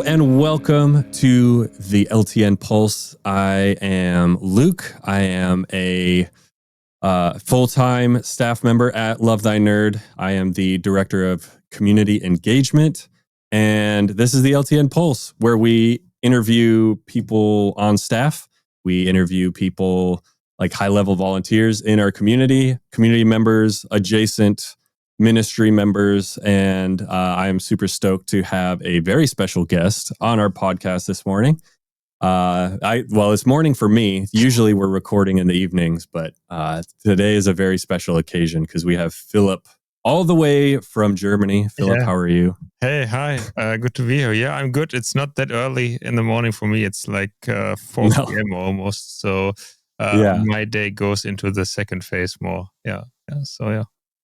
and welcome to the LTN Pulse. I am Luke. I am a full-time staff member at Love Thy Nerd. I am the director of community engagement, and this is the LTN Pulse, where we interview people on staff. We interview people like high-level volunteers in our community members, adjacent ministry members, and I am super stoked to have a very special guest on our podcast this morning. It's morning for me. Usually we're recording in the evenings, but today is a very special occasion because we have Philip all the way from Germany. Philip, how are you? Hey, hi. Good to be here. Yeah, I'm good. It's not that early in the morning for me. It's like 4 p.m. almost. So my day goes into the second phase more.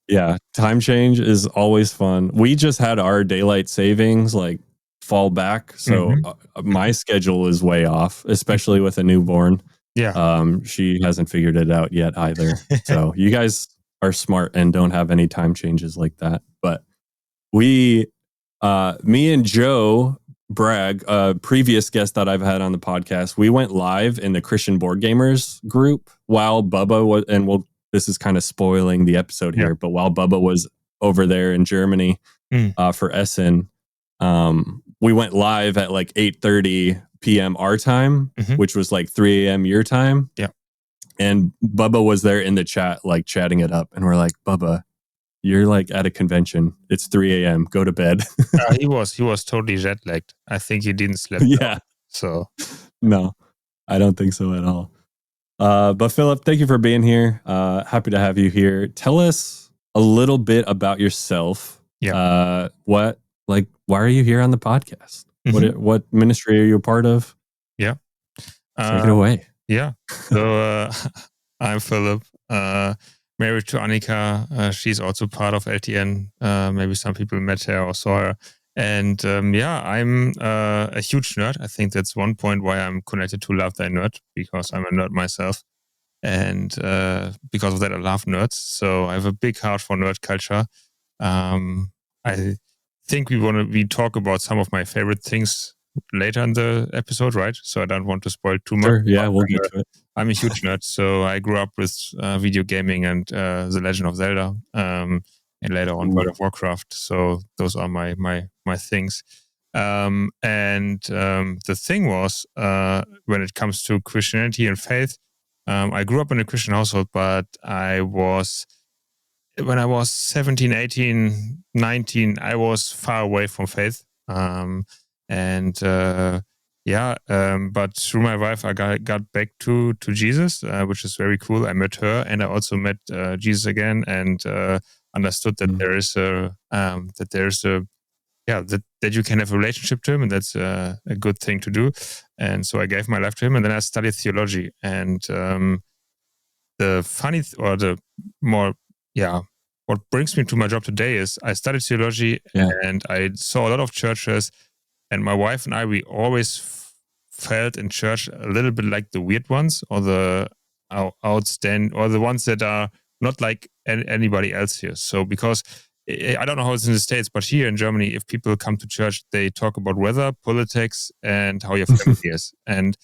Yeah, time change is always fun. We just had our daylight savings fall back, so my schedule is way off, especially with a newborn. She hasn't figured it out yet either. So you guys are smart and don't have any time changes like that. But me and Joe Bragg, a previous guest that I've had on the podcast, we went live in the Christian Board Gamers group while Bubba was, this is kind of spoiling the episode here, but while Bubba was over there in Germany for Essen, we went live at like 8:30 p.m. our time, which was like 3 a.m. your time. Yeah. And Bubba was there in the chat, like chatting it up. And we're like, Bubba, you're like at a convention. It's 3 a.m. Go to bed. He was totally jet lagged. I think he didn't sleep. Yeah. So no, I don't think so at all. But Philip, thank you for being here. Happy to have you here. Tell us a little bit about yourself. Yeah. Why are you here on the podcast? What ministry are you a part of? Yeah. Take it away. Yeah. So I'm Philip, married to Annika. She's also part of LTN. Maybe some people met her or saw her. And I'm a huge nerd. I think that's one point why I'm connected to Love Thy Nerd, because I'm a nerd myself. And because of that, I love nerds. So I have a big heart for nerd culture. I think we talk about some of my favorite things later in the episode, right? So I don't want to spoil too much. Sure, yeah, we'll get to it. I'm a huge nerd. So I grew up with video gaming and The Legend of Zelda. And later on World of Warcraft. So those are my things. The thing was, when it comes to Christianity and faith, I grew up in a Christian household, but when I was 17, 18, 19, I was far away from faith. But through my wife, I got back to Jesus, which is very cool. I met her, and I also met Jesus again, and understood that that you can have a relationship to him, and that's a good thing to do. And so I gave my life to him, and then I studied theology. And what brings me to my job today is I studied theology, and I saw a lot of churches, and my wife and I, we always felt in church a little bit like the weird ones, or the outstanding, or the ones that are not like anybody else here. So because I don't know how it's in the States, but here in Germany, if people come to church, they talk about weather, politics, and how your family is. And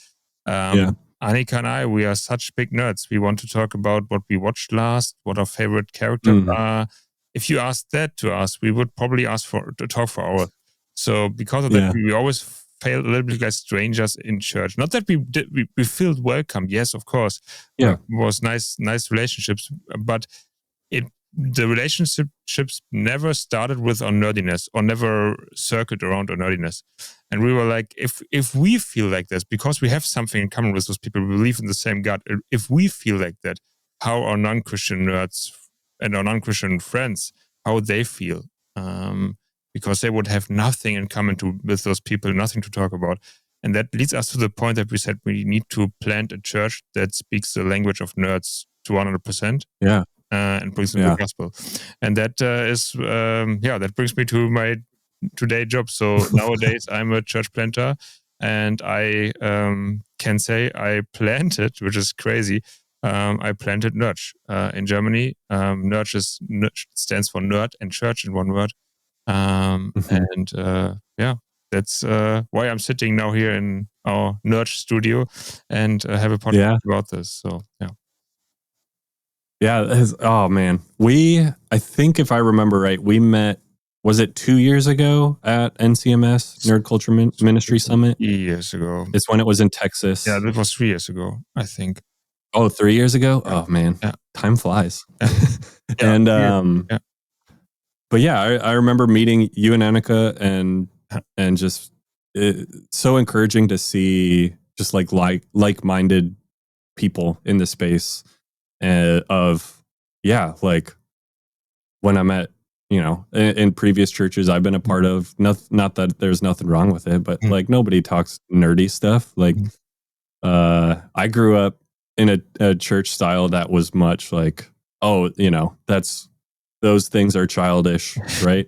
Annika and I, we are such big nerds. We want to talk about what we watched last, what our favorite characters are. If you asked that to us, we would probably to talk for hours. So because of that, we always felt a little bit like strangers in church. Not that we felt welcome. Yes, of course. Yeah. It was nice relationships, but the relationships never started with our nerdiness, or never circled around our nerdiness. And we were like, if we feel like this, because we have something in common with those people, we believe in the same God, if we feel like that, how our non-Christian nerds and our non-Christian friends, how they feel. Because they would have nothing in common with those people, nothing to talk about. And that leads us to the point that we said we need to plant a church that speaks the language of nerds to 100%. Yeah. And brings them the gospel. And that that brings me to my today job. So nowadays I'm a church planter, and I can say I planted, which is crazy. I planted Nerch in Germany. Nerch stands for nerd and church in one word. that's why I'm sitting now here in our Nerch studio and have a podcast about this. So yeah. Oh man, I think if I remember right, we met. Was it 2 years ago at NCMS Nerd Culture Ministry Summit? 3 years ago. It's when it was in Texas. Yeah, that was 3 years ago, I think. Oh, 3 years ago? Yeah. Oh man, time flies. Yeah. And but yeah, I remember meeting you and Annika, and just so encouraging to see just like-minded people in the space of like when I'm at in previous churches I've been a part of. Not that there's nothing wrong with it, but like nobody talks nerdy stuff. Like I grew up in a church style that was much like, that's those things are childish, right?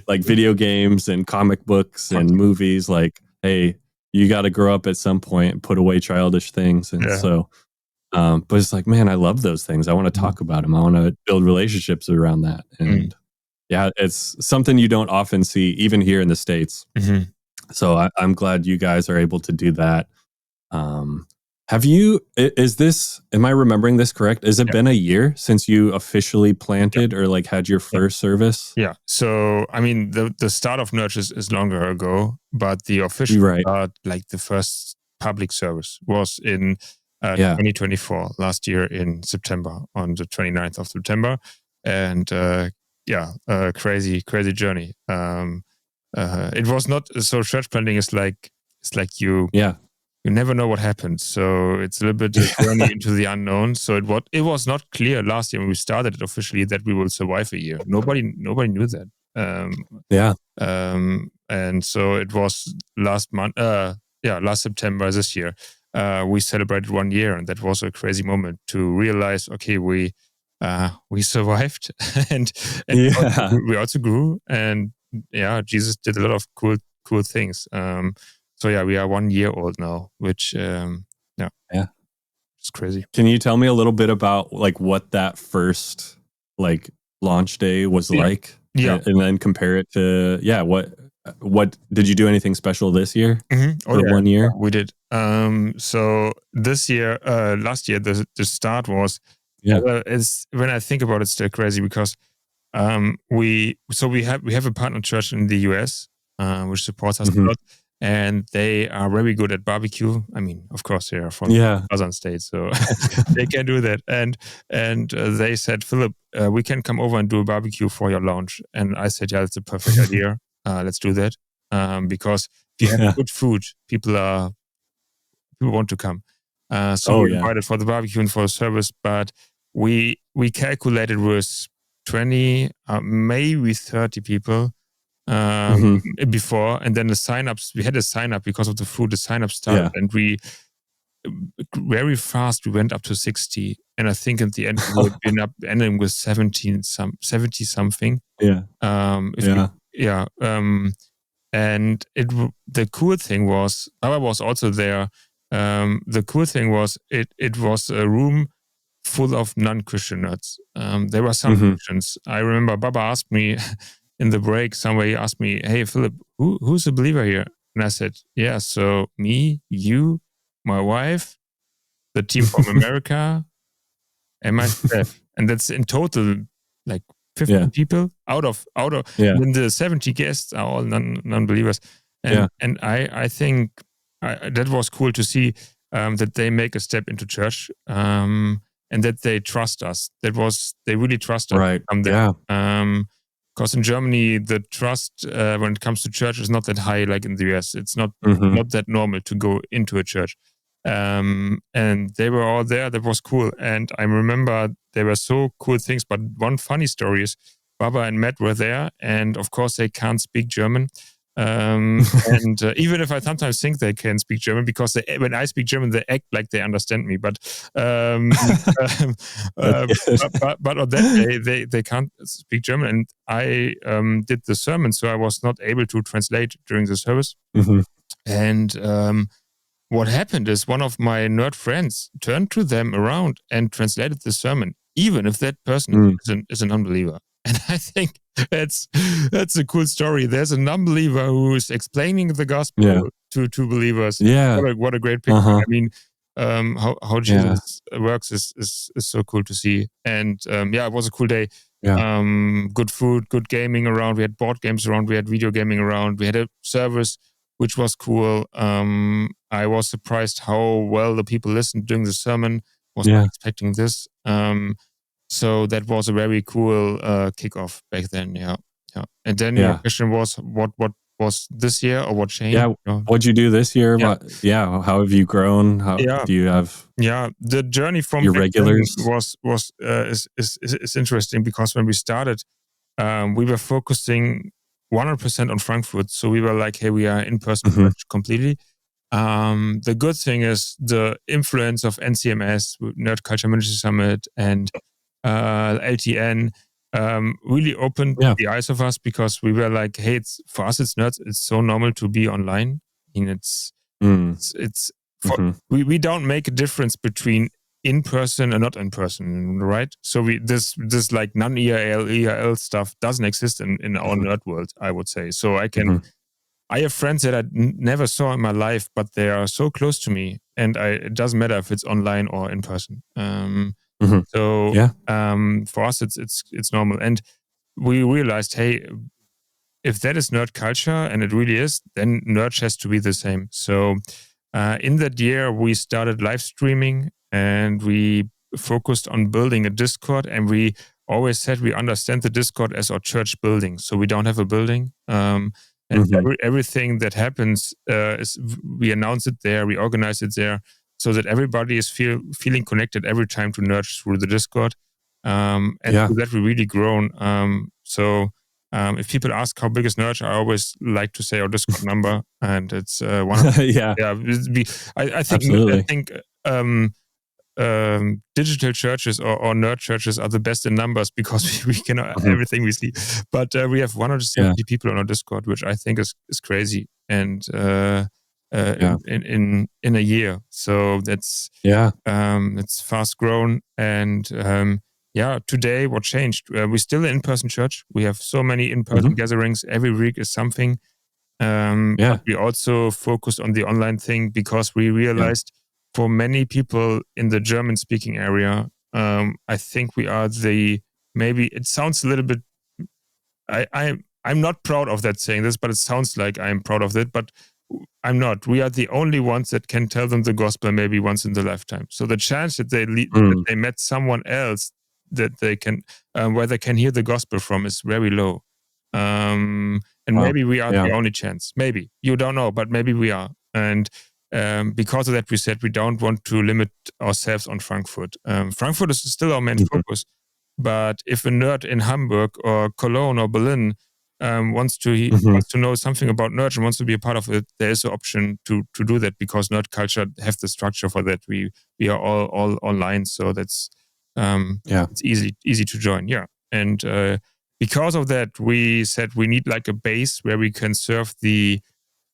Like video games and comic books and movies. Like, hey, you got to grow up at some point and put away childish things. And so, but it's like, man, I love those things. I want to talk about them. I want to build relationships around that. And it's something you don't often see, even here in the States. So I'm glad you guys are able to do that. Am I remembering this correct? Has it been a year since you officially planted or like had your first service? Yeah. So, I mean, the start of Nerch is longer ago, but the official start, like the first public service was in 2024, last year in September, on the 29th of September. And crazy journey. It was not, so church planting is like, it's like you never know what happens. So it's a little bit a journey into the unknown. So it was not clear last year when we started it officially that we will survive a year. Nobody knew that. And so it was last September this year. We celebrated 1 year, and that was a crazy moment to realize, okay, we survived, and we also grew, and Jesus did a lot of cool things. So we are 1 year old now, which it's crazy. Can you tell me a little bit about like what that first like launch day was like? Yeah, and then compare it to what did you do anything special this year for 1 year? We did. So this year, last year, the start was it's, when I think about it, still crazy because we have a partner church in the US which supports us a lot. And they are very good at barbecue. I mean, of course, they are from southern states, so they can do that. And they said, Philip, we can come over and do a barbecue for your launch. And I said, yeah, that's a perfect idea. Let's do that. Because if you have good food, people want to come. So we invited for the barbecue and for the service, but we calculated with 20, maybe 30 people. Before, and then the signups, we had a sign up because of the food. The signups started, and we very fast we went up to 60, and I think at the end we would end up ending with 70 something. And the cool thing was, Baba was also there. The cool thing was it was a room full of non-Christian nerds. There were some Christians. I remember Baba asked me in the break, somebody asked me, hey, Philip, who's a believer here? And I said, so me, you, my wife, the team from America, and myself. And that's in total like 50 people out of then the 70 guests are all non-believers. And I think that was cool to see that they make a step into church and that they trust us. They really trust us. Right. Because in Germany, the trust when it comes to church is not that high like in the US. It's not that normal to go into a church. And they were all there. That was cool. And I remember there were so cool things. But one funny story is Baba and Matt were there. And of course, they can't speak German. And even if I sometimes think they can speak German, because when I speak German, they act like they understand me. But but on that day, they can't speak German, and I did the sermon, so I was not able to translate during the service. And what happened is one of my nerd friends turned to them around and translated the sermon, even if that person is an unbeliever. And I think That's a cool story. There's a non-believer who is explaining the gospel to believers. Yeah. What a great picture. I mean, how Jesus works is so cool to see. And it was a cool day. Yeah. Good food, good gaming around. We had board games around. We had video gaming around. We had a service which was cool. I was surprised how well the people listened during the sermon. Was not expecting this. So that was a very cool kickoff back then. Yeah. And then your question was, what was this year or what changed? Yeah. What'd you do this year? Yeah. How have you grown? How do you have? Yeah. The journey from your regulars is interesting because when we started, we were focusing 100% on Frankfurt. So we were like, hey, we are in-person church completely. The good thing is the influence of NCMS, Nerd Culture Ministry Summit, and LTN really opened the eyes of us because we were like, hey, for us it's nerds. It's so normal to be online. I mean, we don't make a difference between in person and not in person, right? So this like non-ERL stuff doesn't exist in our nerd world, I would say. So I have friends that I never saw in my life, but they are so close to me, and it doesn't matter if it's online or in person. For us, it's normal, and we realized, hey, if that is nerd culture, and it really is, then Nerch has to be the same. So in that year, we started live streaming, and we focused on building a Discord, and we always said we understand the Discord as our church building. So we don't have a building. Everything that happens is we announce it there, we organize it there, so that everybody is feeling connected every time to Nerch through the Discord. Through that we really grown. If people ask how big is Nerch, I always like to say our Discord number, and it's one of I think digital churches or nerd churches are the best in numbers because we can everything we see. But we have 170 people on our Discord, which I think is crazy, and in a year. So that's it's fast grown, and today what changed? We're still an in-person church. We have so many in-person gatherings. Every week is something. But we also focused on the online thing because we realized for many people in the German-speaking area, I think we are maybe it sounds a little bit. I'm not proud of that saying this, but it sounds like I'm proud of it. But I'm not. We are the only ones that can tell them the gospel maybe once in their lifetime. So the chance that that they met someone else that they can where they can hear the gospel from is very low. And maybe we are the only chance. Maybe you don't know, but maybe we are. And because of that, we said we don't want to limit ourselves on Frankfurt. Frankfurt is still our main focus. But if a nerd in Hamburg or Cologne or Berlin wants to know something about Nerch and wants to be a part of it, there is an option to do that because nerd culture have the structure for that. We are all online, so that's it's easy to join. Yeah, and because of that, we said we need like a base where we can serve the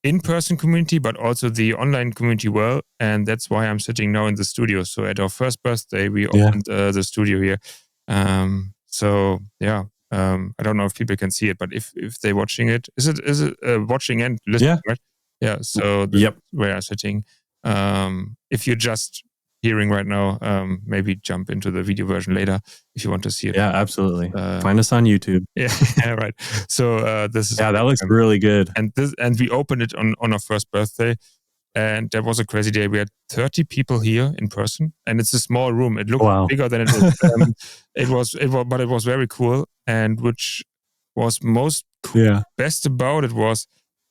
in-person community, but also the online community well. And that's why I'm sitting now in the studio. So at our first birthday, we opened the studio here. I don't know if people can see it, but if they're watching it, is it watching and listening, right? Yeah. So that's where I'm sitting. If you're just hearing right now, maybe jump into the video version later if you want to see it. Yeah, absolutely. Find us on YouTube. Yeah, right. So this is that looks really good. And we opened it on our first birthday, and that was a crazy day. We had 30 people here in person, and it's a small room. It looked bigger than it is. But it was very cool. And which was most best about it was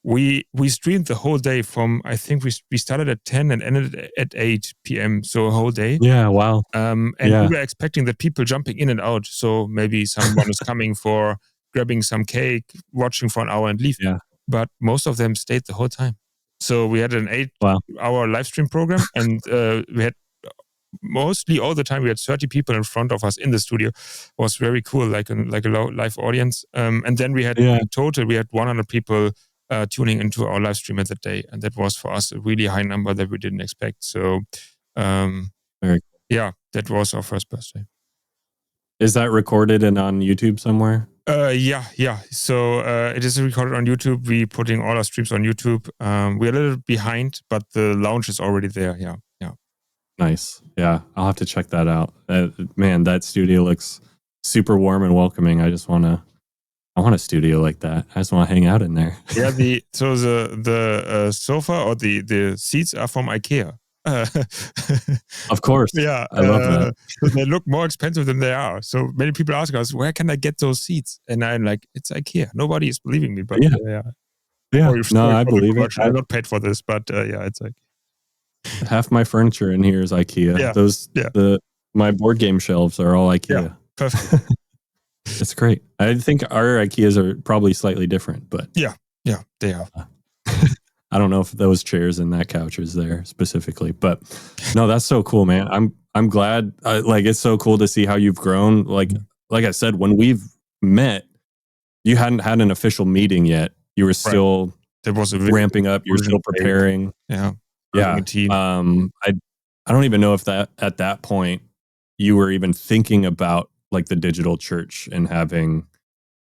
we streamed the whole day from, I think we started at 10 and ended at 8 p.m. So a whole day. Yeah, wow. And we were expecting that people jumping in and out. So maybe someone is coming for grabbing some cake, watching for an hour and leave. Yeah. But most of them stayed the whole time. So we had an 8-hour live stream program, and we had mostly all the time we had 30 people in front of us in the studio. It was very cool, like a live audience. And then we had in total we had 100 people tuning into our live stream at that day, and that was for us a really high number that we didn't expect. So that was our first birthday. Is that recorded and on YouTube somewhere? Yeah. So it is recorded on YouTube. We're putting all our streams on YouTube. We're a little behind, but the launch is already there. Yeah. Nice. Yeah, I'll have to check that out. Man, that studio looks super warm and welcoming. I want a studio like that. I just want to hang out in there. Yeah. The sofa or the seats are from IKEA. Of course. Yeah. I love that. So they look more expensive than they are. So many people ask us, where can I get those seats? And I'm like, it's IKEA. Nobody is believing me, but yeah. No, I believe it. I'm not paid for this, but yeah, it's like half my furniture in here is IKEA. Yeah. My board game shelves are all IKEA. Yeah, perfect. It's great. I think our IKEAs are probably slightly different, but yeah, they are. I don't know if those chairs and that couch is there specifically, but no, that's so cool, man. I'm glad. Like, it's so cool to see how you've grown. Like I said, when we've met, you hadn't had an official meeting yet. You were still there was a ramping up. You're still preparing. Yeah. I don't even know if that at that point you were even thinking about like the digital church and having,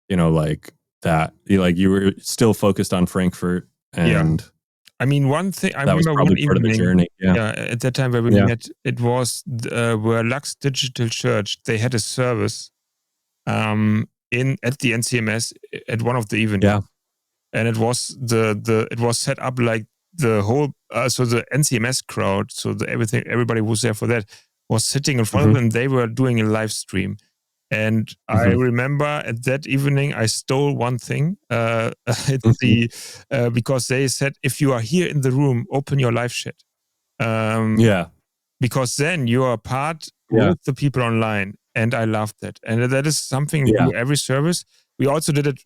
like that. You were still focused on Frankfurt and. I mean, one thing I that was remember probably one part of the evening. journey. Yeah. At that time where we met, it was where Lux Digital Church. They had a service, at the NCMS at one of the evenings. Yeah. And it was it was set up like the whole so the NCMS crowd, so everybody who was there for that was sitting in front of them. They were doing a live stream. And I remember at that evening, I stole one thing. It's because they said, if you are here in the room, open your live chat. Because then you are part with the people online. And I loved that. And that is something we do every service. We also did it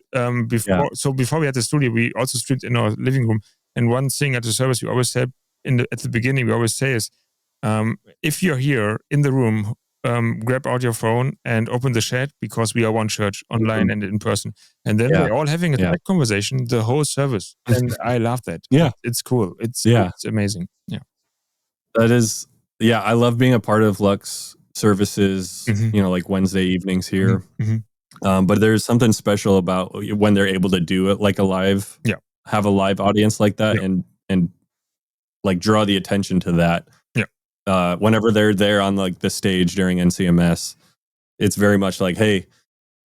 before. Yeah. So before we had the studio, we also streamed in our living room. And one thing at the service we always said at the beginning, we always say is, if you're here in the room, grab out your phone and open the chat, because we are one church, online and in person. And then we're all having a chat conversation the whole service. And I love that. Yeah. It's cool. It's amazing. Yeah. That is, I love being a part of Lux services, like Wednesday evenings here. But there's something special about when they're able to do it like a live, have a live audience like that and like draw the attention to that. Whenever they're there on like the stage during NCMS, it's very much like, hey,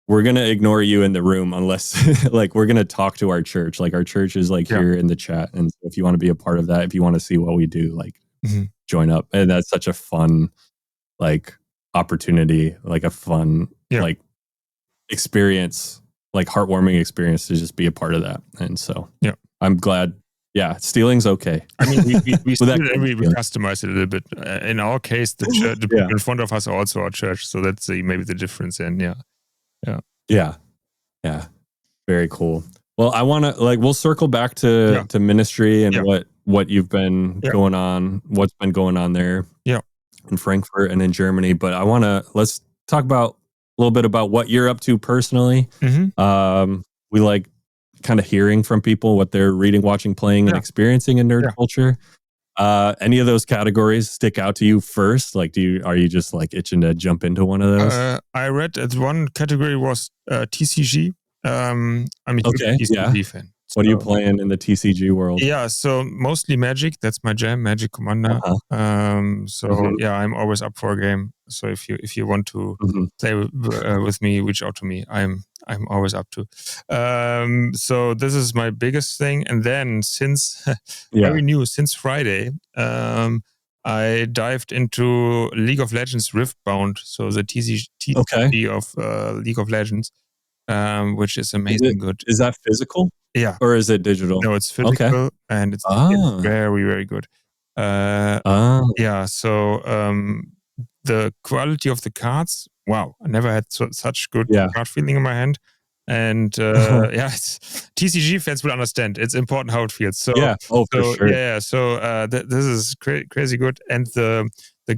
we're going to ignore you in the room unless like we're going to talk to our church. Like our church is like here in the chat. And if you want to be a part of that, if you want to see what we do, like join up. And that's such a fun, like opportunity, like a fun, like experience, like heartwarming experience to just be a part of that. And so I'm glad. Yeah, stealing's okay. I mean, we steal it and we customize it a little bit. In our case, the people in front of us are also our church, so that's maybe the difference. And yeah, very cool. Well, I want to we'll circle back to ministry and what you've been going on, what's been going on there, in Frankfurt and in Germany. But let's talk about a little bit about what you're up to personally. We like kind of hearing from people what they're reading, watching, playing, and experiencing in nerd culture. Any of those categories stick out to you first? Like, are you just like itching to jump into one of those? I read that one category was TCG. I'm a huge TCG fan. What are you playing in the TCG world? Yeah, so mostly Magic. That's my jam, Magic Commander. I'm always up for a game. So if you want to play with me, reach out to me. I'm always up to. So this is my biggest thing. And then since very new, since Friday, I dived into League of Legends Riftbound. So the TCG of League of Legends, which is amazing good. Is that physical? Yeah. Or is it digital? No, it's physical and it's very, very good. So the quality of the cards, wow, I never had such good card feeling in my hand. And TCG fans will understand. It's important how it feels. So for sure. Yeah. So this is crazy good, and the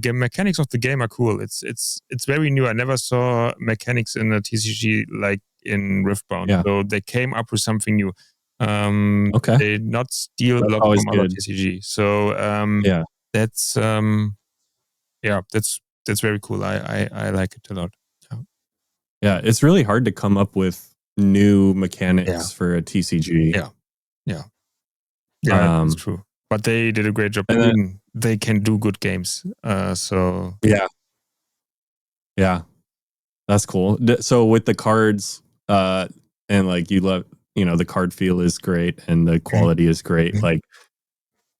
game mechanics of the game are cool. It's very new. I never saw mechanics in a TCG like in Riftbound. Yeah. So they came up with something new. They not steal a lot from other TCG. So that's very cool. I like it a lot. Yeah, it's really hard to come up with new mechanics for a TCG. Yeah, that's true. But they did a great job. And then, they can do good games. So yeah, that's cool. So with the cards, and like you love, the card feel is great and the quality is great. Like,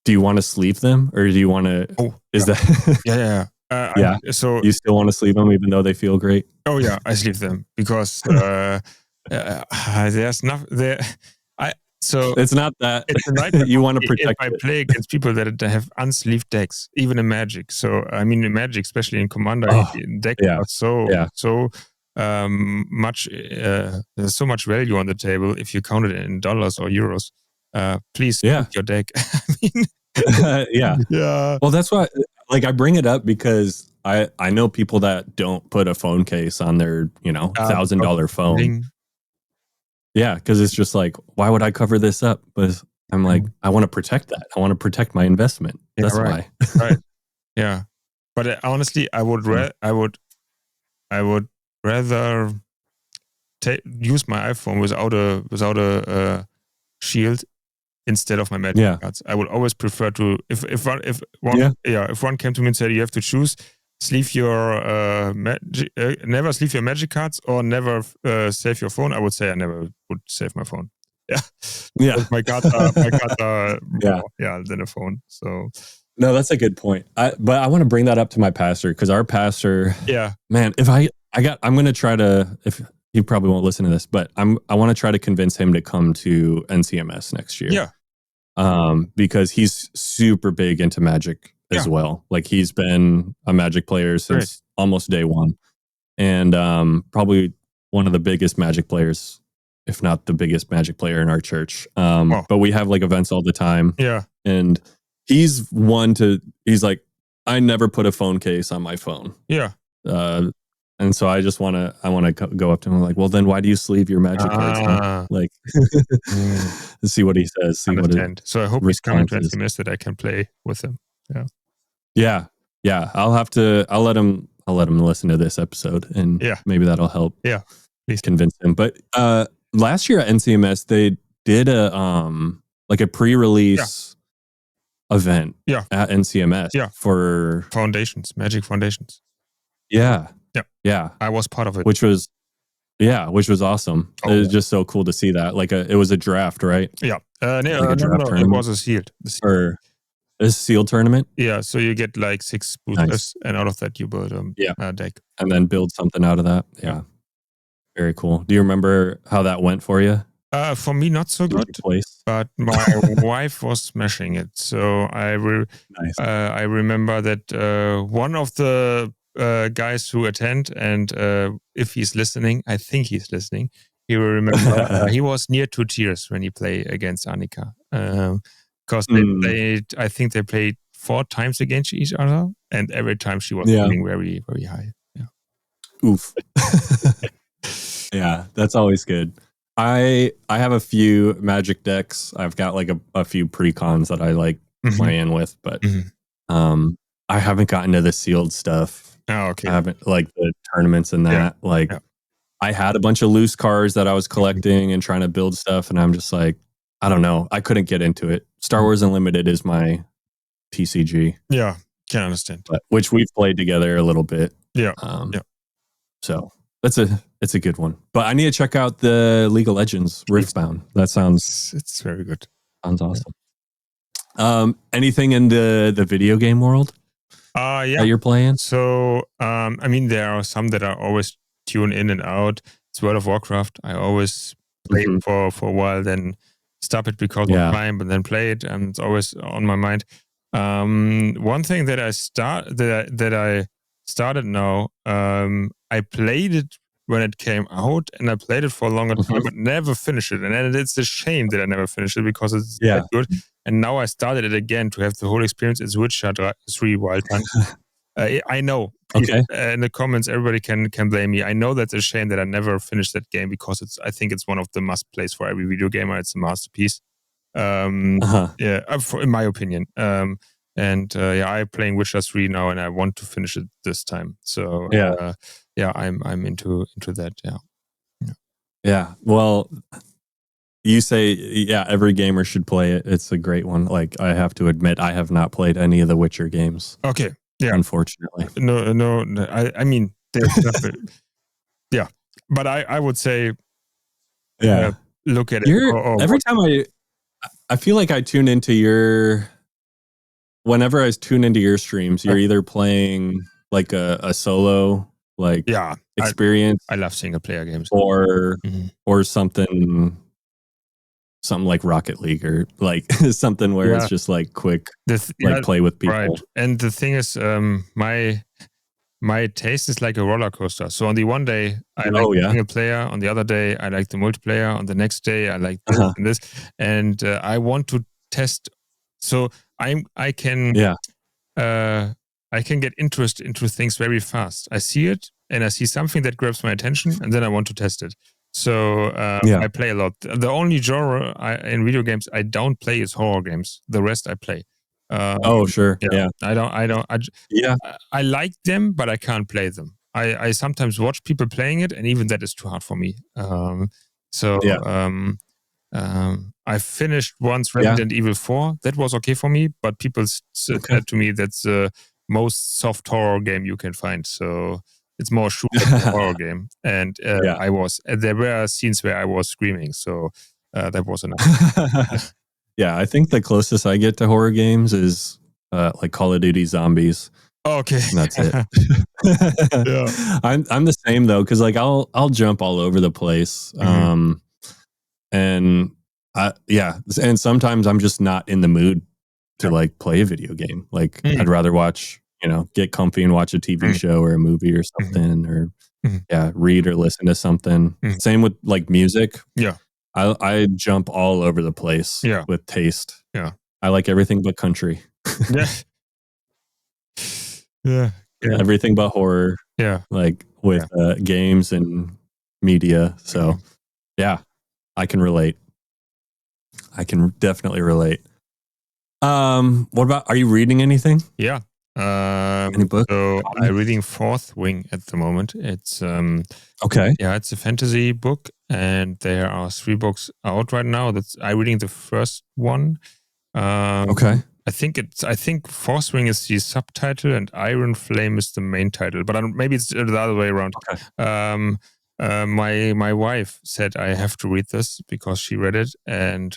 do you want to sleeve them or do you want to? That? Yeah. So you still want to sleeve them even though they feel great? Oh yeah, I sleeve them because there's nothing there. So it's not that it's a nightmare. You want to protect. If I play against people that have unsleeved decks, even in Magic. So I mean, in Magic, especially in Commander, decks are so much. There's so much value on the table if you count it in dollars or euros. Please sleeve your deck. I mean, yeah. Well, that's why. Like, I bring it up because I know people that don't put a phone case on their $1,000 phone. Yeah, because it's just like, why would I cover this up? But I'm like, I want to protect that. I want to protect my investment. That's why. Right. Yeah. But honestly, I would rather use my iPhone without a shield instead of my Magic cards. I would always prefer to if one came to me and said you have to choose, sleeve your never sleeve your Magic cards or never save your phone, I would say I never would save my phone. Yeah. My cards are more than a phone. So no, that's a good point. But I want to bring that up to my pastor because our pastor, man, if I'm going to try to, if he probably won't listen to this, but I want to try to convince him to come to NCMS next year. Yeah. Because he's super big into Magic as well. Like, he's been a Magic player since almost day one, and probably one of the biggest Magic players, if not the biggest Magic player in our church. But we have like events all the time. Yeah. And he's like, I never put a phone case on my phone. Yeah. And so I just want to go up to him like, well, then why do you sleeve your Magic cards? Huh? Like, see what he says. So I hope he's coming to NCMS that I can play with him. Yeah. I'll let him listen to this episode, and maybe that'll help. Yeah, please convince him. But last year at NCMS, they did a pre-release event at NCMS for Magic Foundations. Yeah. I was part of it. Which was awesome. It was just so cool to see that. Like, it was a draft, right? Yeah. It was a sealed. Or a sealed tournament? Yeah, so you get like 6 boosters, and out of that you build a deck. And then build something out of that. Yeah. Very cool. Do you remember how that went for you? For me, not so good. But my wife was smashing it. So I remember that one of the guys who attend, and if he's listening, I think he's listening, he will remember he was near 2 tears when he played against Annika. Because I think they played 4 times against each other, and every time she was winning very, very high. Yeah. Oof. Yeah, that's always good. I have a few Magic decks. I've got like a few pre-cons that I like playing with, but I haven't gotten to the sealed stuff. Oh, okay. I haven't, like, the tournaments and that. I had a bunch of loose cards that I was collecting and trying to build stuff, and I'm just like, I don't know. I couldn't get into it. Star Wars Unlimited is my TCG. Yeah, can understand. Which we've played together a little bit. Yeah. So it's a good one. But I need to check out the League of Legends Riftbound. That sounds... It's very good. Sounds awesome. Anything in the video game world that you're playing? So, I mean, there are some that I always tune in and out. It's World of Warcraft. I always play for a while, then stop it because of time, but then play it, and it's always on my mind. One thing that I started now, I played it when it came out, and I played it for a longer time, but never finished it. And it's a shame that I never finished it because it's that good. And now I started it again to have the whole experience. It's Witcher 3 Wild Hunt. I know. Okay. In the comments, everybody can blame me. I know that's a shame that I never finished that game because I think it's one of the must plays for every video gamer. It's a masterpiece. In my opinion. And I'm playing Witcher 3 now, and I want to finish it this time. So I'm into that. Yeah. Well, you say, every gamer should play it. It's a great one. Like, I have to admit, I have not played any of the Witcher games. Okay. Yeah. Unfortunately. No. I mean, yeah. But I would say, look at it. Every time I feel like I tune into whenever I tune into your streams, you're either playing like a solo experience. I love single player games. Or something like Rocket League, or like something where it's just like quick, play with people. Right. And the thing is, my taste is like a roller coaster. So on the one day I like the single player, on the other day I like the multiplayer, on the next day I like this and this, and I want to test. So I can get interest into things very fast. I see it and I see something that grabs my attention, and then I want to test it. So I play a lot. The only genre in video games I don't play is horror games. The rest I play. Sure. Yeah. I like them, but I can't play them. I sometimes watch people playing it, and even that is too hard for me. I finished once Resident Evil 4. That was okay for me, but people said to me that's the most soft horror game you can find. So it's more shooter than a horror game. And there were scenes where I was screaming. So that was enough. Yeah, I think the closest I get to horror games is like Call of Duty Zombies. Okay, and that's it. I'm the same though, because like I'll jump all over the place, and sometimes I'm just not in the mood to like play a video game. Like I'd rather watch, get comfy and watch a TV show or a movie or something, or read or listen to something. Same with like music. Yeah. I jump all over the place with taste. Yeah. I like everything but country. Yeah. Everything but horror. Yeah. Like with games and media. So I can relate. I can definitely relate. What about, are you reading anything? Yeah. Any book? So I'm reading Fourth Wing at the moment. It's okay. Yeah, it's a fantasy book, and there are 3 books out right now. I'm reading the first one. Okay. I think Fourth Wing is the subtitle and Iron Flame is the main title, but maybe it's the other way around. Okay. My wife said I have to read this because she read it, and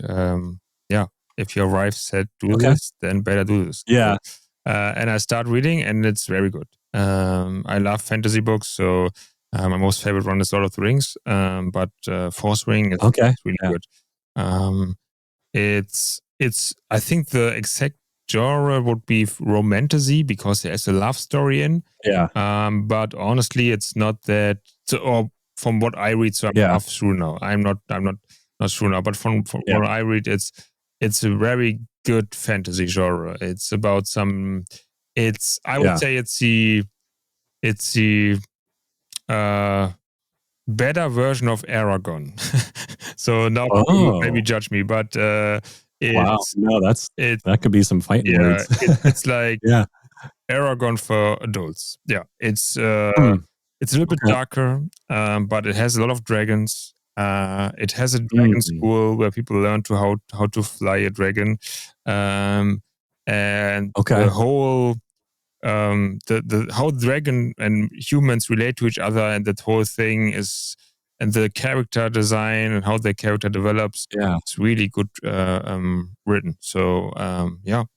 if your wife said do this, then better do this. Yeah. And I start reading, and it's very good. I love fantasy books, so my most favorite one is Lord of the Rings. But Fourth Wing is really good. It's I think the exact genre would be romantasy because there's a love story in. Yeah. But honestly, it's not that. Or from what I read, so I'm half through now. I'm not through now. But from what I read, it's a very good fantasy genre. It's about some. I would say it's the better version of Aragon. So now maybe judge me, but wow, no, that could be some fighting words. It's like Aragon for adults. Yeah, it's a little bit darker, but it has a lot of dragons. It has a dragon school where people learn how to fly a dragon, and the whole how dragon and humans relate to each other, and that whole thing is, and the character design and how the character develops. It's really good written. So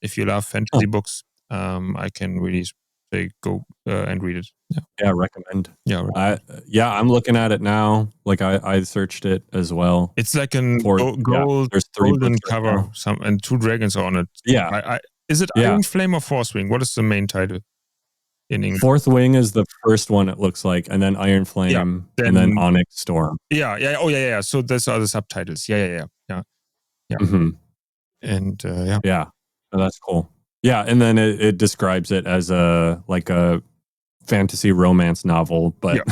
if you love fantasy books, I can really say go and read it. Recommend. I'm looking at it now. Like I searched it as well. It's like a gold, there's 3 golden cover, and 2 dragons on it. Is it Iron Flame or Fourth Wing? What is the main title in English? Fourth Wing is the first one, it looks like, and then Iron Flame, and then Onyx Storm. Yeah. So those are the subtitles. Yeah. Mm-hmm. And oh, that's cool. Yeah, and then it describes it as a fantasy romance novel, but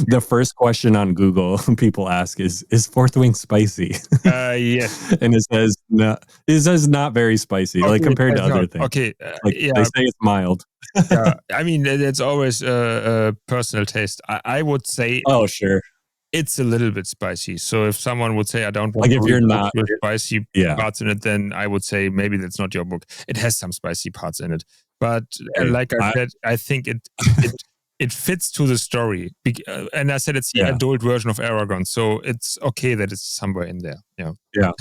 the first question on Google people ask is Fourth Wing spicy? Yes. And it says no. It says not very spicy, like compared to other things. Okay. They say it's mild. Yeah, I mean it's always a personal taste. I would say. Oh sure. It's a little bit spicy. So if someone would say, I don't want like to if read you're books not with spicy parts in it, then I would say maybe that's not your book. It has some spicy parts in it. But like I said, I think it fits to the story. And I said it's the adult version of Aragon. So it's okay that it's somewhere in there. Yeah. Yeah.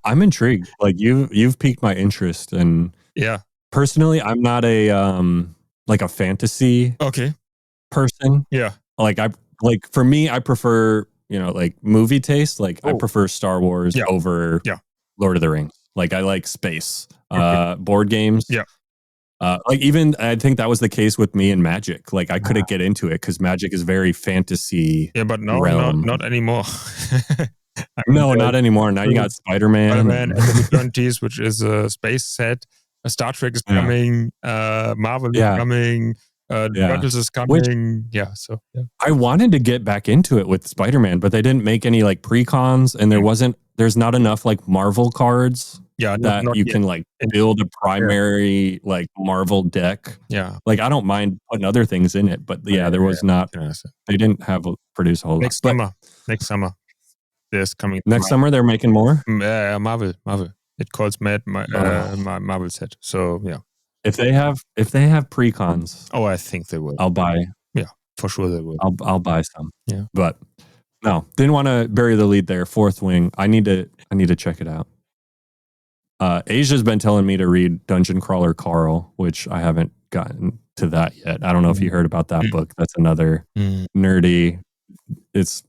I'm intrigued. Like you've piqued my interest. And personally, I'm not a like a fantasy person. Yeah. Like for me, I prefer, like movie taste. Like I prefer Star Wars over Lord of the Rings. Like I like space, board games. Yeah. Like even I think that was the case with me in Magic. Like I couldn't get into it because Magic is very fantasy. Yeah, but no, not anymore. No, not anymore. Now you got Spider-Man and the Return which is a space set. Star Trek is coming. Marvel is coming. Turtles is coming. I wanted to get back into it with Spider-Man, but they didn't make any like pre-cons, and there's not enough like Marvel cards that you can like build a primary like Marvel deck. Yeah. Like I don't mind putting other things in it, but there was not, they didn't produce a whole lot. Next summer. There's coming. Next summer they're making more? Marvel. It calls Marvel set. So yeah. If they have pre-cons, I think they will. I'll buy. Yeah, for sure they will. I'll buy some. Yeah, but no, didn't want to bury the lead there. Fourth Wing. I need to check it out. Asia's been telling me to read Dungeon Crawler Carl, which I haven't gotten to that yet. I don't know if you heard about that book. That's another nerdy. It's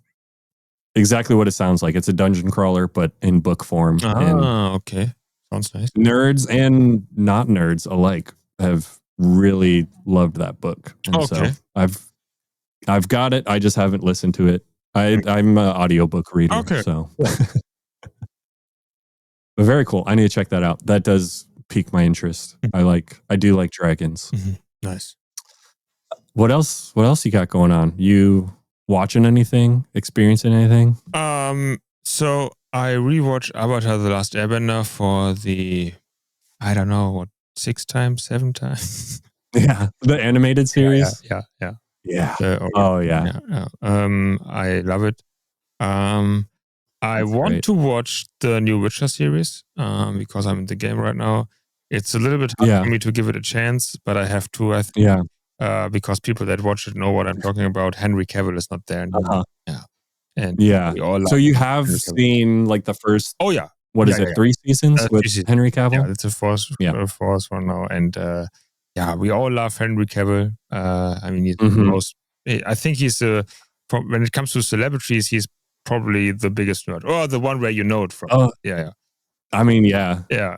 exactly what it sounds like. It's a dungeon crawler, but in book form. Okay. Sounds nice. Nerds and not nerds alike have really loved that book. And so I've got it. I just haven't listened to it. I'm an audiobook reader. Okay. So but very cool. I need to check that out. That does pique my interest. I do like dragons. Mm-hmm. Nice. What else you got going on? You watching anything? Experiencing anything? So I rewatched Avatar: The Last Airbender for the, I don't know, 6 times, 7 times. Yeah, the animated series. Yeah. I love it. I want to watch the new Witcher series because I'm in the game right now. It's a little bit hard for me to give it a chance, but I have to. I think, because people that watch it know what I'm talking about. Henry Cavill is not there anymore. So you have seen like the first. Oh yeah. What is it? 3 seasons with Henry Cavill? Yeah, it's a fourth one now, and we all love Henry Cavill. I mean, he's the most. I think he's when it comes to celebrities, he's probably the biggest nerd, or the one where you know it from. I mean,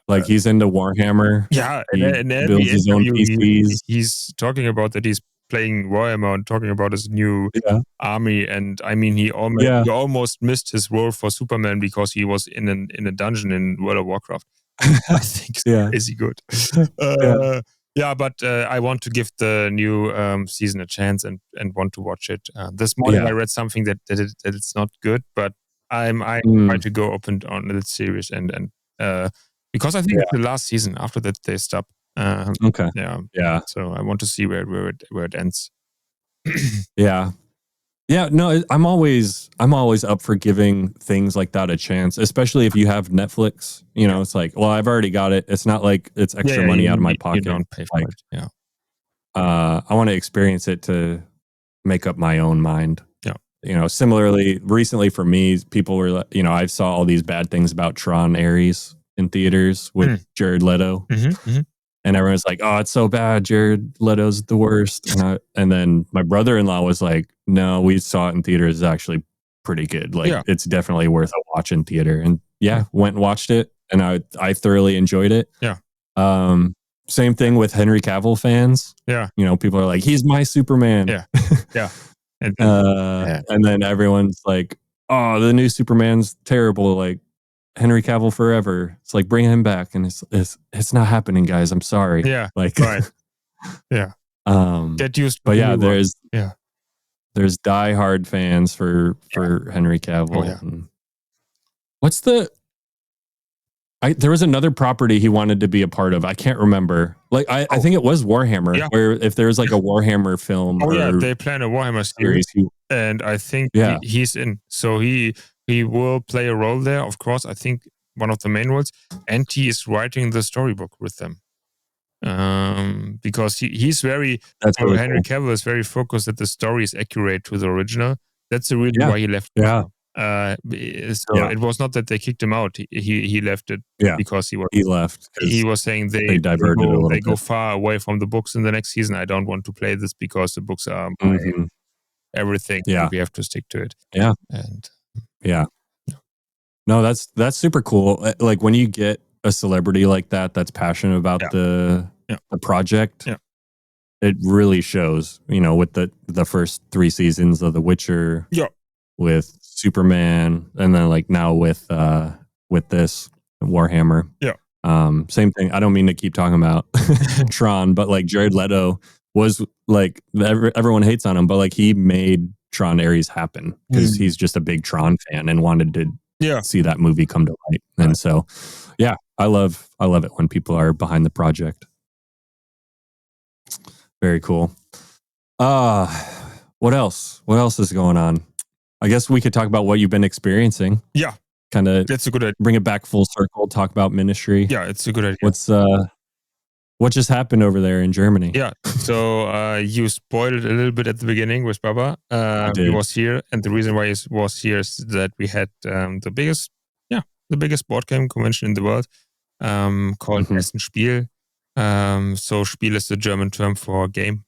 like he's into Warhammer. Yeah, and builds his own PCs. He's talking about that he's playing Warhammer and talking about his new army, and I mean, he almost missed his role for Superman because he was in a dungeon in World of Warcraft. I think it's crazy good. But I want to give the new season a chance and want to watch it. This morning I read something that it's not good, but I try to go open on the series and because I think it's the last season. After that they stop. Okay. Yeah. So I want to see where it ends. No, I'm always up for giving things like that a chance, especially if you have Netflix. It's like, well, I've already got it. It's not like it's extra money out of my pocket. You don't pay for it. Yeah. I want to experience it to make up my own mind. Similarly, recently for me, people were, I saw all these bad things about Tron Ares in theaters with Jared Leto. And everyone's like, oh, it's so bad. Jared Leto's the worst. And then my brother-in-law was like, no, we saw it in theaters. It's actually pretty good. Like, it's definitely worth a watch in theater. And went and watched it. And I thoroughly enjoyed it. Yeah. Same thing with Henry Cavill fans. Yeah. People are like, he's my Superman. Yeah. Yeah. And then everyone's like, oh, the new Superman's terrible. Like, Henry Cavill forever. It's like, bring him back, and it's not happening, guys. I'm sorry. Yeah, like right. Yeah, That used to but be yeah, one. there's diehard fans for Henry Cavill. Oh, yeah. What's there was another property he wanted to be a part of. I can't remember. Like I think it was Warhammer, where if there's like a Warhammer film, they plan a Warhammer series, and I think he's in. So he will play a role there, of course. I think one of the main roles, and he is writing the storybook with them. Because he's very really Henry Cavill is very focused that the story is accurate to the original. That's the reason why he left. It was not that they kicked him out. He left it because he left. He was saying they go far away from the books in the next season. I don't want to play this because the books are everything. We have to stick to it. No, that's super cool. Like when you get a celebrity like that's passionate about the project, it really shows, with the first 3 seasons of The Witcher, with Superman, and then like now with this Warhammer. Same thing. I don't mean to keep talking about Tron, but like Jared Leto was like, everyone hates on him, but like he made Tron Ares happen because he's just a big Tron fan and wanted to see that movie come to light. And so, I love it when people are behind the project. Very cool. What else? What else is going on? I guess we could talk about what you've been experiencing. Kind of that's a good idea. Bring it back full circle, talk about ministry. It's a good idea. What just happened over there in Germany? So you spoiled it a little bit at the beginning with Baba. He was here, and the reason why he was here is that we had the biggest board game convention in the world, called Essen Spiel. So Spiel is the German term for game.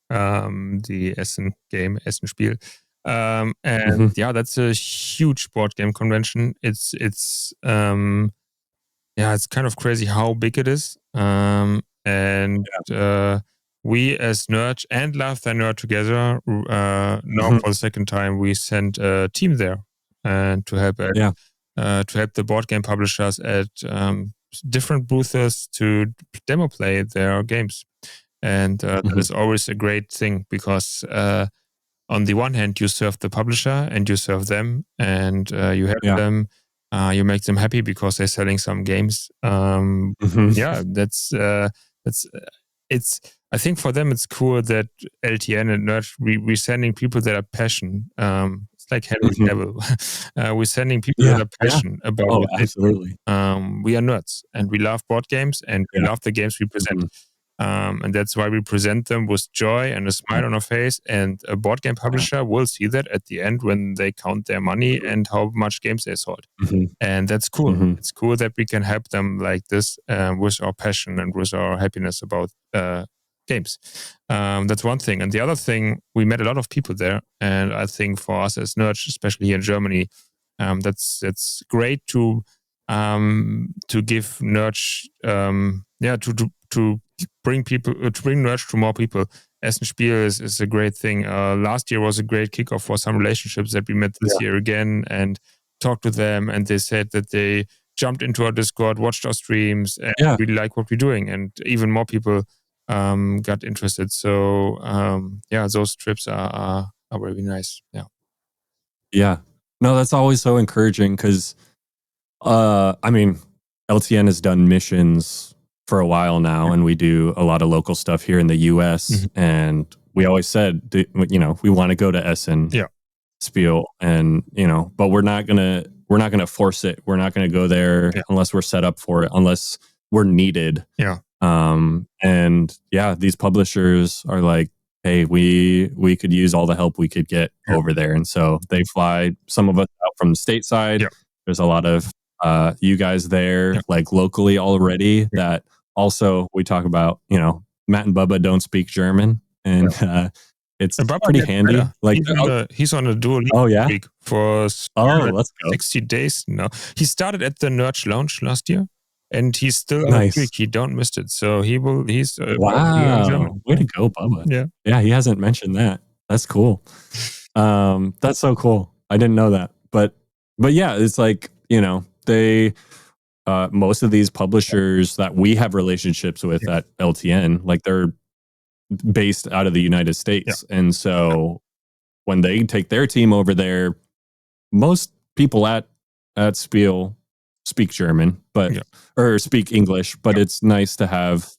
The Essen game, Essen Spiel. And that's a huge board game convention. It's kind of crazy how big it is. We as Nerch and Love Thy Nerd together, now for the second time, we sent a team there and to help the board game publishers at different booths to demo play their games. And that is always a great thing because on the one hand, you serve the publisher and you serve them, and you help them. You make them happy because they're selling some games. It's. I think for them it's cool that LTN and Nerch we're sending people that are passionate. It's like Henry Cavill. We're sending people that are passionate about. Oh, absolutely. We are nerds and we love board games and we love the games we present. And that's why we present them with joy and a smile on our face. And a board game publisher will see that at the end when they count their money and how much games they sold. And that's cool. It's cool that we can help them like this with our passion and with our happiness about games. That's one thing. And the other thing, we met a lot of people there. And I think for us as Nerch, especially here in Germany, that's great to give Nerch, to bring people, to bring Nerch to more people. Essen Spiel is a great thing. Last year was a great kickoff for some relationships that we met this year again and talked to them. And they said that they jumped into our Discord, watched our streams, and really like what we're doing. And even more people got interested. So those trips are very nice. No, that's always so encouraging because I mean, LTN has done missions for a while now, and we do a lot of local stuff here in the US. And we always said, we want to go to Essen Spiel, and but we're not gonna force it. We're not gonna go there unless we're set up for it, unless we're needed. These publishers are like, hey, we could use all the help we could get over there. And so they fly some of us out from the stateside. There's a lot of you guys there, like locally already, that also we talk about, Matt and Bubba don't speak German. And it's pretty handy. Better. Like he's on a dual week for let's go. 60 days now. He started at the Nerch Lounge last year. And he's still nice. Week. He don't miss it. So he's wow. Way to go, Bubba. Yeah, he hasn't mentioned that. That's cool. That's so cool. I didn't know that. But yeah, it's like, they most of these publishers that we have relationships with at LTN, like based out of the United States. And so when they take their team over there, most people at Spiel speak German, or speak English, but it's nice to have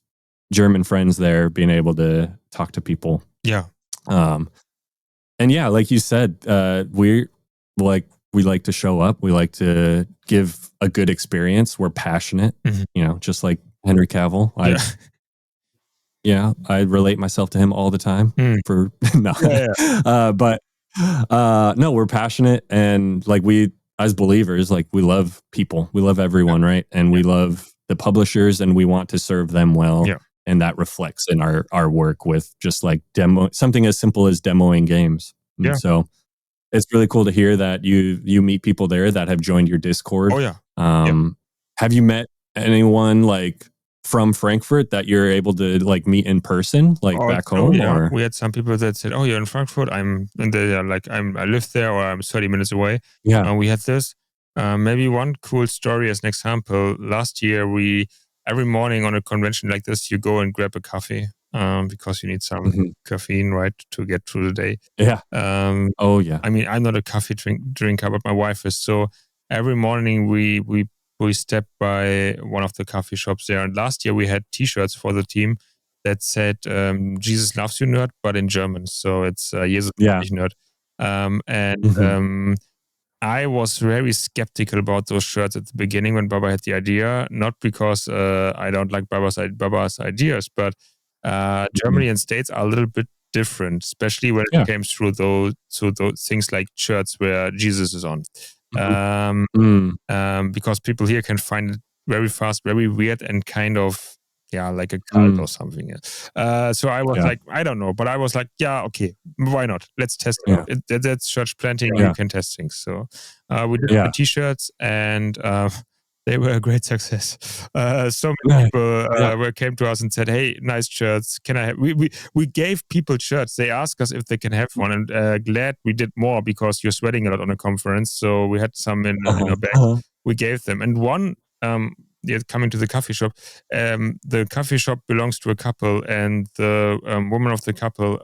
German friends there being able to talk to people. Yeah. And yeah, like you said, we like to show up. We like to give a good experience. We're passionate, just like Henry Cavill. I relate myself to him all the time for but no, we're passionate, and like we as believers, like we love people. We love everyone, right? And we love the publishers, and we want to serve them well. Yeah. And that reflects in our work with just like something as simple as demoing games. And so it's really cool to hear that you meet people there that have joined your Discord. Oh yeah. Have you met anyone like from Frankfurt that you're able to like meet in person, like back home? Or we had some people that said, "Oh, you're in Frankfurt. I'm in the I live there, or I'm 30 minutes away." Yeah. We had this. Maybe one cool story as an example. Last year, every morning on a convention like this, you go and grab a coffee because you need some caffeine, right, to get through the day. Yeah. Oh yeah. I mean, I'm not a coffee drinker, but my wife is. So every morning we stepped by one of the coffee shops there. And last year we had T-shirts for the team that said "Jesus loves you, nerd," but in German. So it's Jesus loves you, nerd. I was very skeptical about those shirts at the beginning when Baba had the idea, not because I don't like Baba's ideas, but Germany and States are a little bit different, especially when it came through those things like shirts where Jesus is on. Because people here can find it very fast, very weird, and kind of like a cult or something. So I was like, I don't know, but I was like, okay, why not? Let's test it out. That's church planting. You can test things. So we did the T-shirts, and they were a great success. So many people came to us and said, "Hey, nice shirts. Can I have?" We gave people shirts. They asked us if they can have one, and glad we did more because you're sweating a lot on a conference. So we had some in our bag. We gave them, and one. Coming to the coffee shop. The coffee shop belongs to a couple, and the woman of the couple.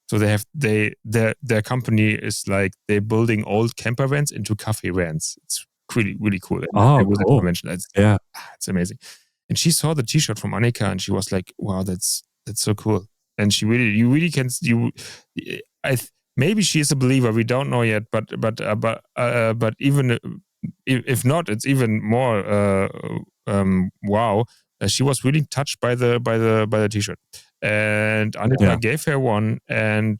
So they have their company is like they're building old camper vans into coffee vans. It's really really cool. And cool. It's amazing. And she saw the T-shirt from Annika, and she was like, "Wow, that's so cool." And you really can maybe she is a believer. We don't know yet, but even. If not, it's even more wow. She was really touched by the T-shirt, and Annika gave her one. And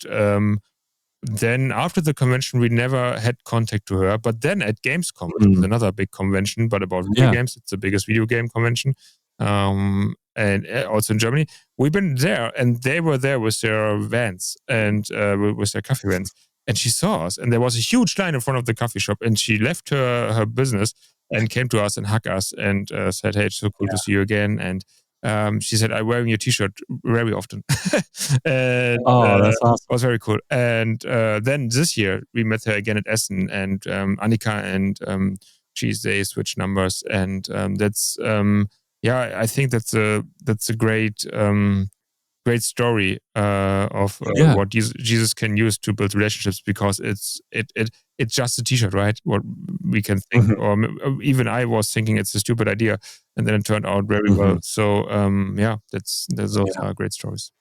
then after the convention, we never had contact to her. But then at Gamescom, which is another big convention, but about video games, it's the biggest video game convention, and also in Germany. We've been there, and they were there with their vans and with their coffee vans. And she saw us, and there was a huge line in front of the coffee shop. And she left her business and came to us and hugged us and said, "Hey, it's so cool to see you again." And she said, "I'm wearing your T-shirt very often." And, that's awesome. it was very cool. And then this year we met her again at Essen, and Annika and they switched numbers, and that's I think that's a great. Great story of what Jesus can use to build relationships, because it's just a T-shirt, right? What we can think, or even I was thinking it's a stupid idea, and then it turned out very well. So those are great stories.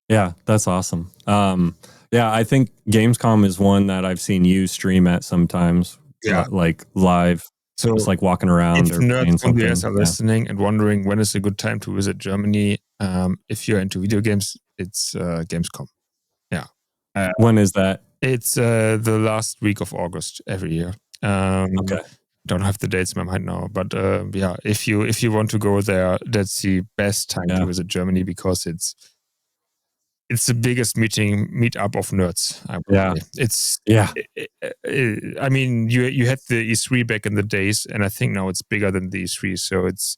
Yeah, that's awesome. I think Gamescom is one that I've seen you stream at sometimes, like live. So just like walking around or playing something. If nerds are listening and wondering when is a good time to visit Germany, if you're into video games, it's Gamescom. Yeah. When is that? It's the last week of August every year. Okay. Don't have the dates in my mind now, but if you want to go there, that's the best time to visit Germany, because it's the biggest meetup of nerds. I would say. It's I mean, you had the E3 back in the days, and I think now it's bigger than the E3. So it's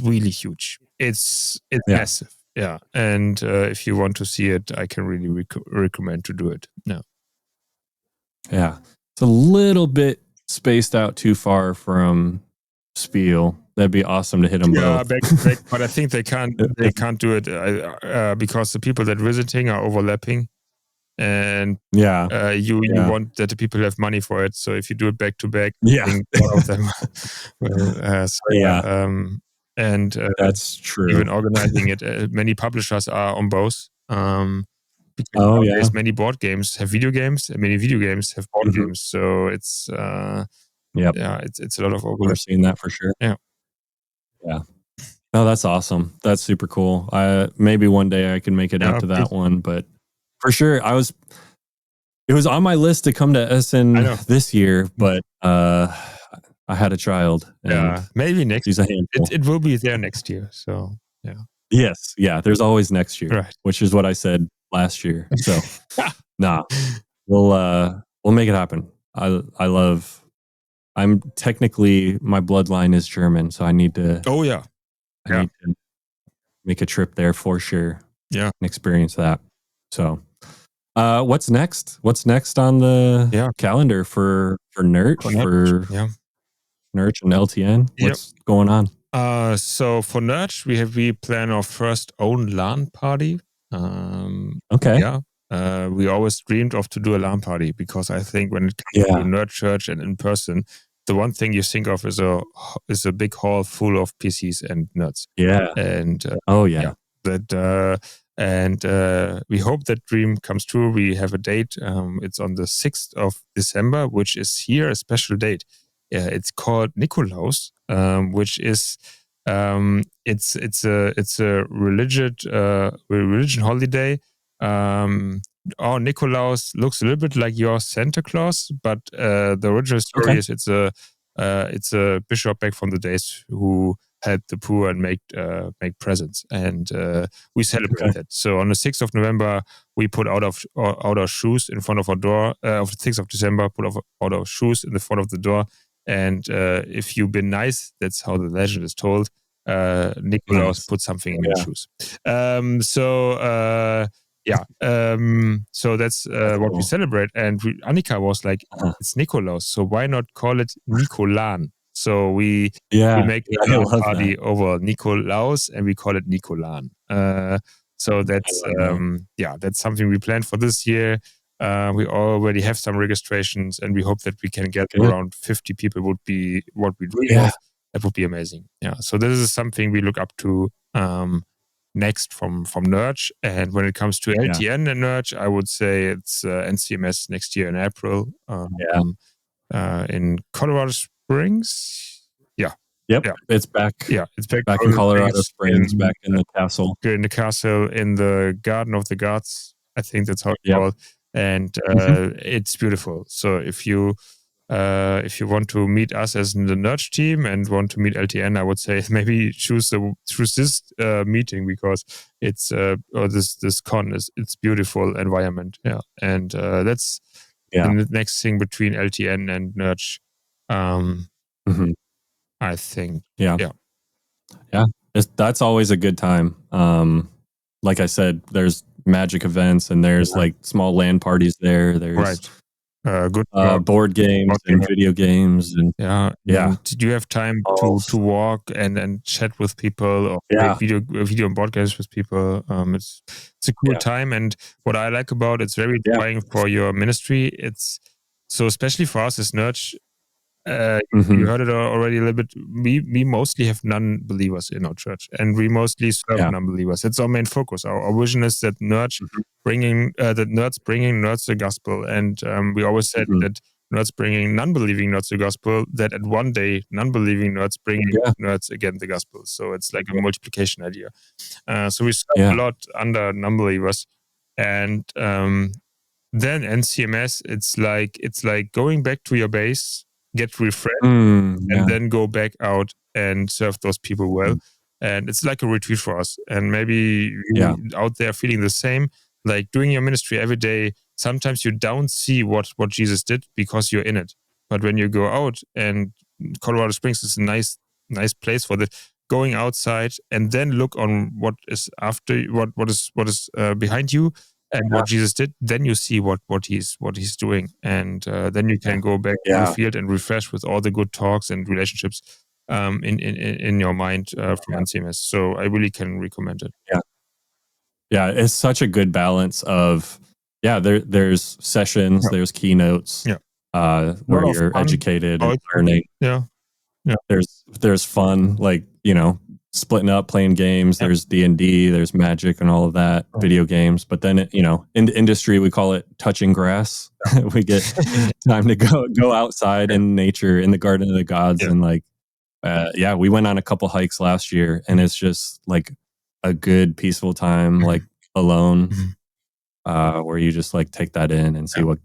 really huge. It's massive. Yeah, and if you want to see it, I can really recommend to do it. Yeah, it's a little bit spaced out too far from Spiel. That'd be awesome to hit them both. Back to back, but I think they can't. They can't do it because the people that are visiting are overlapping, and you want that the people have money for it. So if you do it back to back, I think one of them will. And that's true. Even organizing it, many publishers are on both. Because nowadays many board games have video games, and many video games have board games. So it's it's a lot of overlap. We're seeing that for sure. Yeah. Oh, that's awesome. That's super cool. Maybe one day I can make it out to that one, but for sure, it was on my list to come to Essen this year, but I had a child. Maybe next year. Handful. It will be there next year. So Yes, there's always next year, which is what I said last year. So we'll make it happen. I'm technically, my bloodline is German, so I need to. Oh yeah. I need to make a trip there for sure. Yeah, and experience that. So, what's next? What's next on the calendar for Nerch, for Nerch and LTN? What's going on? So for Nerch, we plan our first own LAN party. We always dreamed of to do a LAN party because I think when it comes to Nerd Church and in person, the one thing you think of is a big hall full of PCs and nerds. And we hope that dream comes true. We have a date. It's on the 6th of December, which is here a special date. It's called Nikolaus, which is it's a religion holiday. Nikolaus looks a little bit like your Santa Claus, but the original story is it's a bishop back from the days who helped the poor and make presents, and we celebrate that. So on the 6th of November, we put out our shoes in front of our door. Of the 6th of December, put out our shoes in the front of the door, and if you've been nice, that's how the legend is told. Nikolaus put something in your shoes. So that's what we celebrate. And Annika was like, it's Nikolaus, so why not call it Nikolan? So we make a party over Nikolaus and we call it Nikolan. So that's that's something we planned for this year. We already have some registrations, and we hope that we can get around 50 people. Would be what we dream of. That would be amazing. So this is something we look up to next from Nerch. And when it comes to LTN and Nerch, I would say it's NCMS next year in April in Colorado Springs. It's back. It's back in Colorado Springs, back in the castle. In the castle, in the Garden of the Gods. I think that's how it's called. And it's beautiful. So if you want to meet us as the Nerch team and want to meet LTN, I would say maybe choose this meeting, because it's this con it's beautiful environment. And that's the next thing between LTN and Nerch. I think. That's always a good time. Like I said, there's magic events, and there's like small LAN parties there. There's good board games and video games, and Did you have time to walk and chat with people, or play video and board games with people? It's a cool time, and what I like about it's very inspiring for your ministry. It's so especially for us as Nerch. You heard it already a little bit. We mostly have non-believers in our church, and we mostly serve non-believers. It's our main focus. Our vision is that Nerch bringing nerds the gospel, and we always said that nerds bringing non-believing nerds the gospel. That at one day, non-believing nerds bringing nerds again the gospel. So it's like a multiplication idea. So we serve a lot under non-believers, and then NCMS. It's like going back to your base, get refreshed, and then go back out and serve those people well. And it's like a retreat for us. And maybe you out there feeling the same, like doing your ministry every day. Sometimes you don't see what Jesus did because you're in it. But when you go out, and Colorado Springs is a nice place for that, going outside and then look on what is after, what is behind you, and what Jesus did, then you see what he's doing, and then you can go back to the field and refresh with all the good talks and relationships in your mind from NCMS. So I really can recommend it. Yeah, it's such a good balance of there's sessions, there's keynotes, where you're educated and learning. Yeah. There's fun, like, splitting up, playing games. There's D&D, there's Magic and all of that, video games. But then, in the industry, we call it touching grass. We get time to go outside in nature, in the Garden of the Gods. And we went on a couple hikes last year, and it's just like a good peaceful time, like alone, where you just like take that in and see what,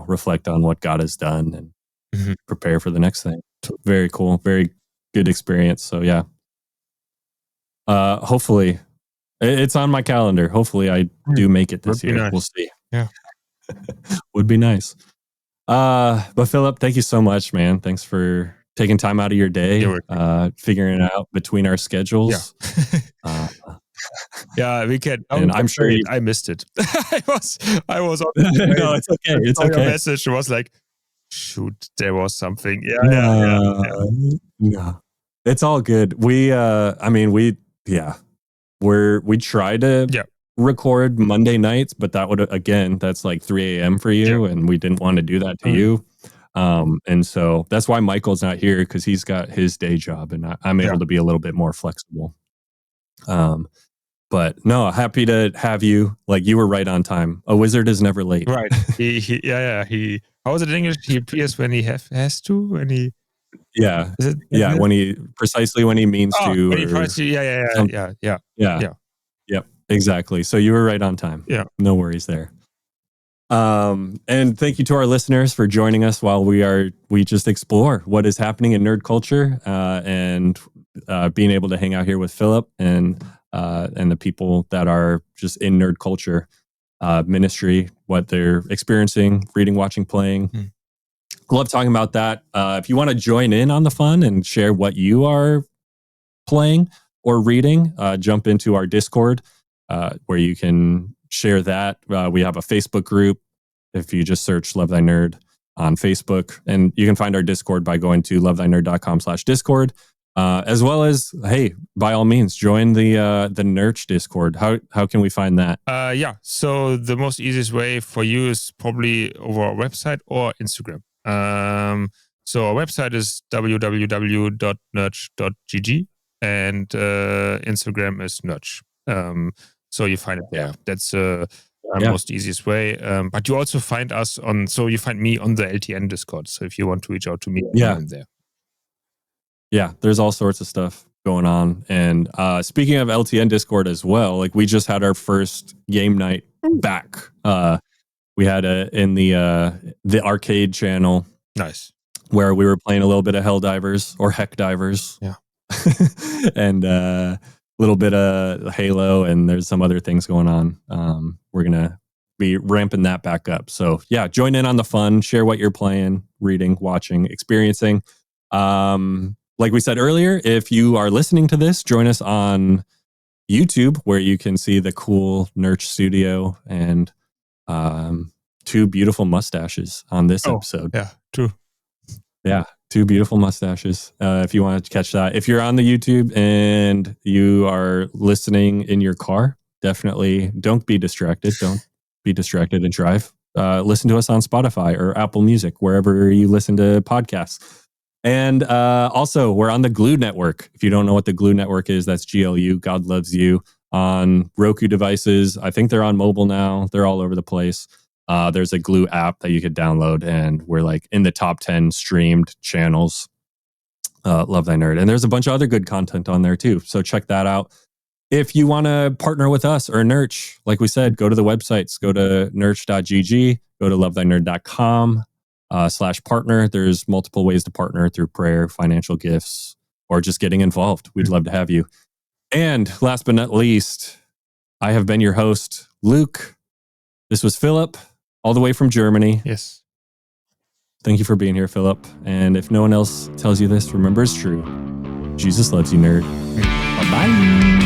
reflect on what God has done and prepare for the next thing. Very cool. Very good experience. So yeah. Hopefully it's on my calendar. Hopefully I do make it this year. Nice. We'll see. Yeah. Would be nice. But Philip, thank you so much, man. Thanks for taking time out of your day, figuring it out between our schedules. Yeah, we can. And I'm sure I missed it. I was on. No, it's okay. It's okay. Your message was like, shoot, there was something. No, it's all good. We try to record Monday nights, but that would, again, that's like 3 a.m. for you, and we didn't want to do that to you. And so that's why Michael's not here, because he's got his day job, and I'm able to be a little bit more flexible. But no, happy to have you. Like, you were right on time. A wizard is never late. Right. He how is it in English? He appears when he has to, when he when he means to. When he tries to, Yep, exactly. So you were right on time. Yeah. No worries there. And thank you to our listeners for joining us while we just explore what is happening in nerd culture, and being able to hang out here with Philip and the people that are just in nerd culture ministry, what they're experiencing, reading, watching, playing. Love talking about that. If you want to join in on the fun and share what you are playing or reading, jump into our Discord, where you can share that. We have a Facebook group. If you just search Love Thy Nerd on Facebook, and you can find our Discord by going to lovethynerd.com/Discord. As well as, hey, by all means, join the Nerch Discord. How can we find that? So the most easiest way for you is probably over our website or Instagram. So our website is www.nerch.gg, and Instagram is Nerch. So you find it there. That's most easiest way. But you also find us you find me on the LTN Discord. So if you want to reach out to me, I'm there. Yeah, there's all sorts of stuff going on. And speaking of LTN Discord as well, like, we just had our first game night back. We had in the arcade channel. Nice. Where we were playing a little bit of Helldivers or Heck Divers. Yeah. And a little bit of Halo, and there's some other things going on. We're going to be ramping that back up. So yeah, join in on the fun, share what you're playing, reading, watching, experiencing. Like we said earlier, if you are listening to this, join us on YouTube, where you can see the cool Nerch studio and 2 beautiful mustaches on this episode. Yeah, true. Yeah, 2 beautiful mustaches. If you want to catch that. If you're on the YouTube and you are listening in your car, definitely don't be distracted. Don't be distracted and drive. Listen to us on Spotify or Apple Music, wherever you listen to podcasts. And also, we're on the Glue Network. If you don't know what the Glue Network is, that's GLU, God Loves You, on Roku devices. I think they're on mobile now. They're all over the place. There's a Glue app that you could download, and we're like in the top 10 streamed channels. Love Thy Nerd. And there's a bunch of other good content on there too. So check that out. If you want to partner with us or Nerch, like we said, go to the websites. Go to nerch.gg, go to lovethynerd.com. /partner. There's multiple ways to partner through prayer, financial gifts, or just getting involved. We'd love to have you. And last but not least, I have been your host, Luke. This was Philip, all the way from Germany. Yes. Thank you for being here, Philip. And if no one else tells you this, remember it's true. Jesus loves you, nerd. Bye-bye.